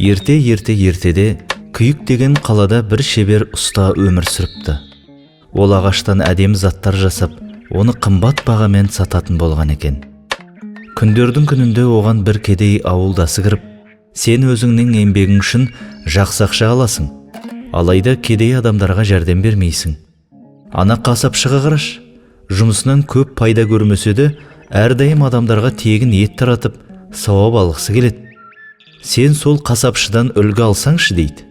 Ертеде Күйік деген қалада бір шебер ұста өмір сүріпті. Ол ағаштан әдемі заттар жасап, оны қымбат бағамен сататын болған екен. Күндердің күнінде оған бір кедей ауылдасы кіріп, сен өзіңнің еңбегің үшін жақсы ақша аласың, алайда кедей адамдарға жәрдем бермейсің. Ана қасапшыға қараш, жұмысынан көп пайда көрмесе де, әрдайым адамдарға тегін ет таратып, сауап алғысы келеді. Сен сол қасапшыдан үлгі алсаңшы дейді.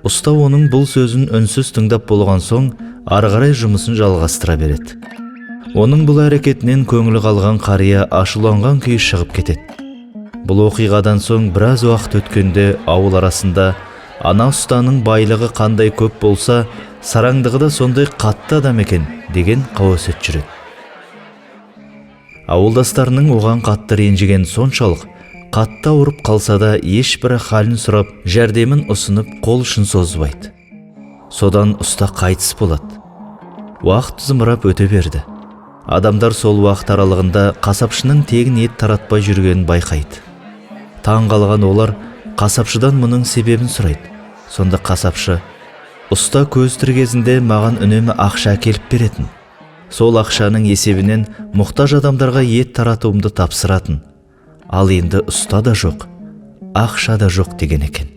Ұста оның бұл сөзін үнсіз тыңдап болған соң, ары қарай жұмысын жалғастыра береді. Оның бұл әрекетінен көңілі қалған қария ашуланған күй шығып кетеді. Бұл оқиғадан соң біраз уақыт өткенде ауыл арасында ана ұстаның байлығы қандай көп болса, сараңдығы да сондай қатты адам екен деген қауесет жүреді. Ауылдастарының оған қатты ренжіген соншалық, қатты ауырып қалса да ешбірі халін сұрап, жәрдемін ұсынып қол ұшын созбайды. Содан ұста қайтыс болады. Уақыт зымырап өте берді. Адамдар сол уақыт аралығында қасапшының тегін ет таратпай жүргенін байқайды. Таң қалған олар қасапшыдан мұның себебін сұрайды. Сонда қасапшы: ұста көз тірі кезінде маған үнемі ақша әкеліп беретін. Сол ақшаның есебінен мұқтаж адамдарға ет таратуымды тапсыратын. Ал енді ұста да жоқ, ақша да жоқ деген екен.